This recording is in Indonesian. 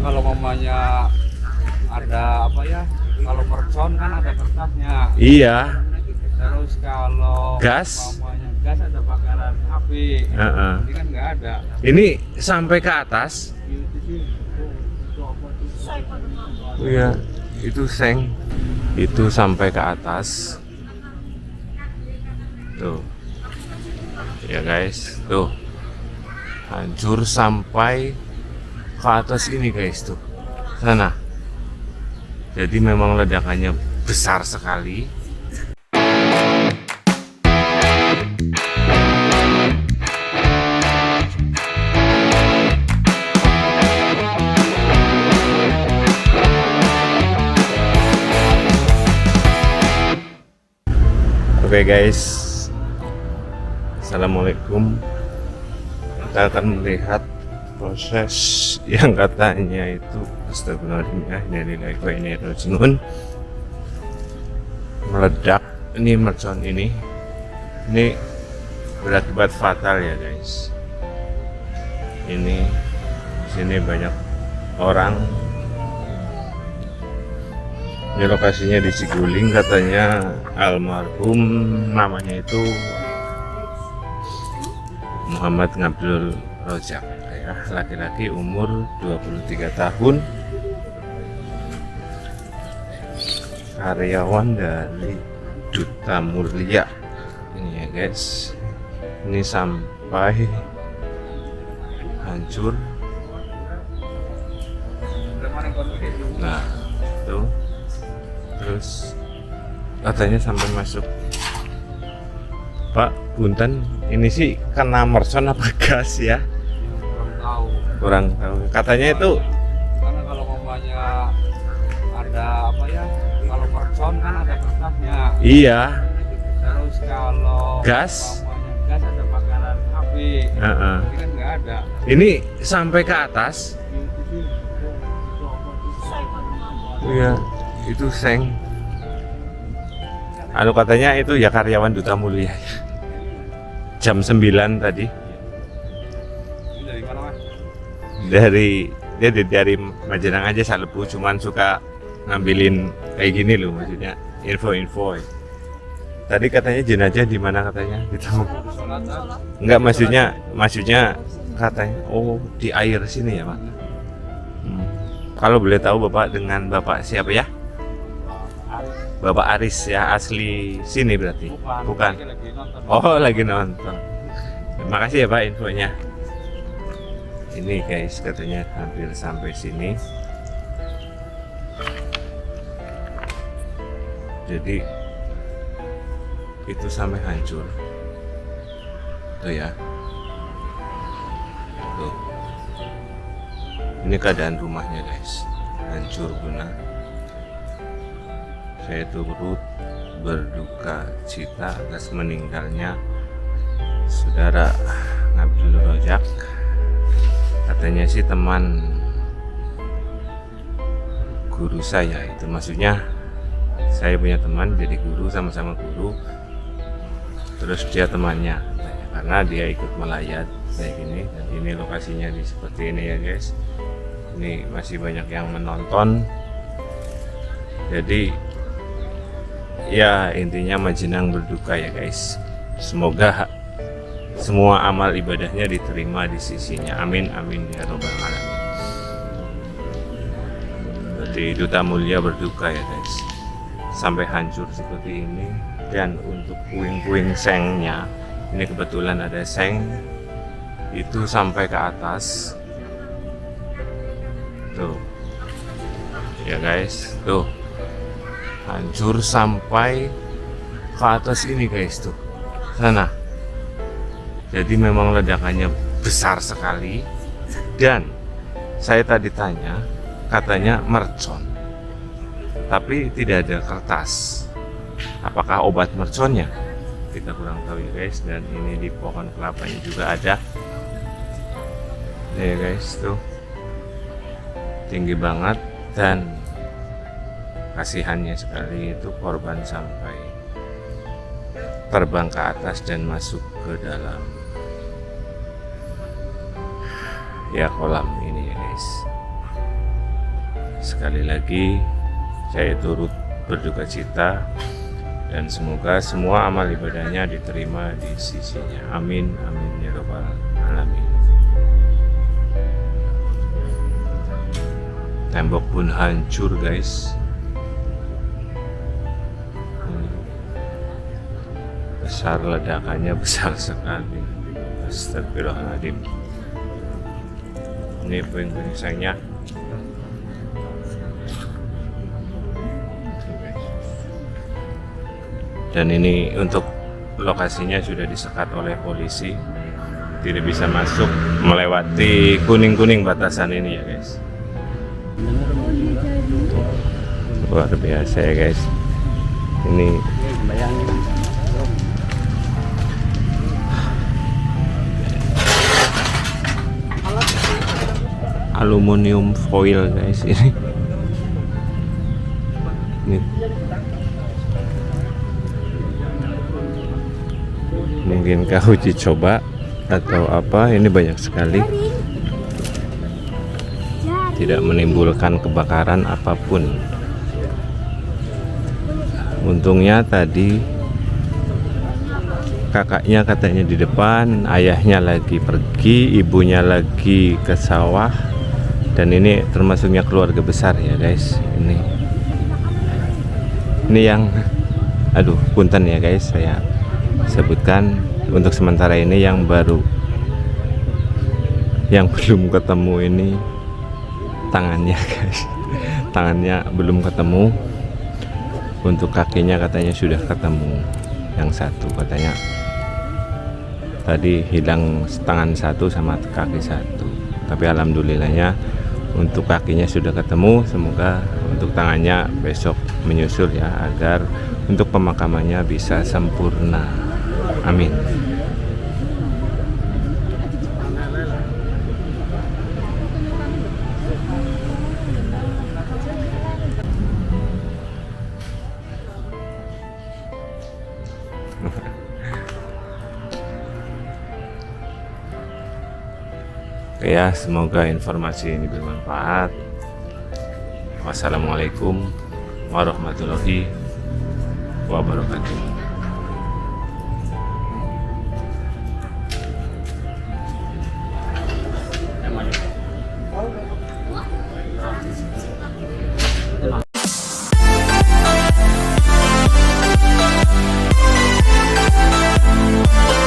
kalau mamanya ada apa ya, kalau mercon kan ada kertasnya. Iya. Terus kalau Gas. mamanya gas ada bakaran api. Heeh. Ini kan nggak ada. Ini sampai ke atas. Iya, itu seng. Itu sampai ke atas. Tuh. Ya guys, tuh. Hancur sampai ke atas ini guys tuh. Sana. Jadi memang ledakannya besar sekali. Oke guys, assalamualaikum. Kita akan melihat proses yang katanya itu astagfirullahaladzim meledak. Ini mercon ini berakibat fatal ya guys. Ini sini banyak orang. Ini lokasinya di Siguling, katanya almarhum namanya itu Muhammad Ngabdul Rojak, ya, laki-laki umur 23 tahun, karyawan dari Duta Mulia. Ini ya guys, ini sampai hancur. Nah, tuh. Terus katanya sampai masuk. Pak Bunten, ini sih kena mercon apa gas ya? Kurang tahu. Katanya itu Karena kalau mamanya ada apa ya, kalau mercon kan ada kertasnya. iya. Terus kalau Gas. mamanya gas ada bakaran api. Heeh. Ini kan nggak ada. Ini sampai ke atas. Iya, itu seng. Anu katanya itu ya karyawan Duta Mulia. Jam 9 tadi. Ini dari mana mas? Dari Majenang aja Salebu, cuman suka ngambilin kayak gini loh, maksudnya info-info. Tadi katanya jenazah di mana katanya? Enggak, maksudnya katanya di air sini ya, Pak. Kalau boleh tahu Bapak dengan Bapak siapa ya? Bapak Aris ya, asli sini berarti? Bukan. Oh, lagi nonton. Terima kasih ya Pak infonya. Ini guys, katanya hampir sampai sini. Jadi itu sampai hancur. Tuh ya. Tuh. Ini keadaan rumahnya guys. Hancur benar. Saya turut berduka cita atas meninggalnya saudara Ngabdul Rojak. Katanya sih teman guru saya, itu maksudnya saya punya teman jadi guru, sama-sama guru, terus dia temannya karena dia ikut melayat kayak gini. Dan ini lokasinya di seperti ini ya guys. Ini masih banyak yang menonton, jadi ya intinya Majenang berduka ya guys. Semoga semua amal ibadahnya diterima di sisinya. Amin amin ya robbal alamin. Berarti Duta Mulia berduka ya guys, sampai hancur seperti ini. Dan untuk puing-puing sengnya, ini kebetulan ada seng itu sampai ke atas. Tuh ya guys, tuh hancur sampai ke atas ini guys tuh, sana. Jadi memang ledakannya besar sekali. Dan saya tadi tanya, katanya mercon, tapi tidak ada kertas. Apakah obat merconnya? Kita kurang tahu ya guys. Dan ini di pohon kelapanya juga ada. Ya guys tuh, tinggi banget. Dan kasihannya sekali itu korban sampai terbang ke atas dan masuk ke dalam ya kolam ini ya guys. Sekali lagi saya turut berduka cita dan semoga semua amal ibadahnya diterima di sisinya. Amin, amin ya rabbal alamin. Tembok pun hancur guys. Besar ledakannya, besar sekali. Astagfirullahaladzim. Ini puing-puing sayangnya. Dan ini untuk lokasinya sudah disekat oleh polisi, tidak bisa masuk melewati kuning-kuning batasan ini ya guys. Luar biasa ya guys. Ini aluminium foil guys ini. Mungkinkah uji coba atau apa, ini banyak sekali, tidak menimbulkan kebakaran apapun. Untungnya tadi kakaknya katanya di depan, ayahnya lagi pergi, ibunya lagi ke sawah, dan ini termasuknya keluarga besar ya guys. Ini yang aduh punten ya guys, saya sebutkan untuk sementara ini yang baru, yang belum ketemu ini tangannya guys, tangannya belum ketemu. Untuk kakinya katanya sudah ketemu, yang satu katanya tadi hilang tangan satu sama kaki satu, tapi alhamdulillahnya untuk kakinya sudah ketemu. Semoga untuk tangannya besok menyusul ya, agar untuk pemakamannya bisa sempurna. Amin. Oke ya, semoga informasi ini bermanfaat. Wassalamualaikum warahmatullahi wabarakatuh.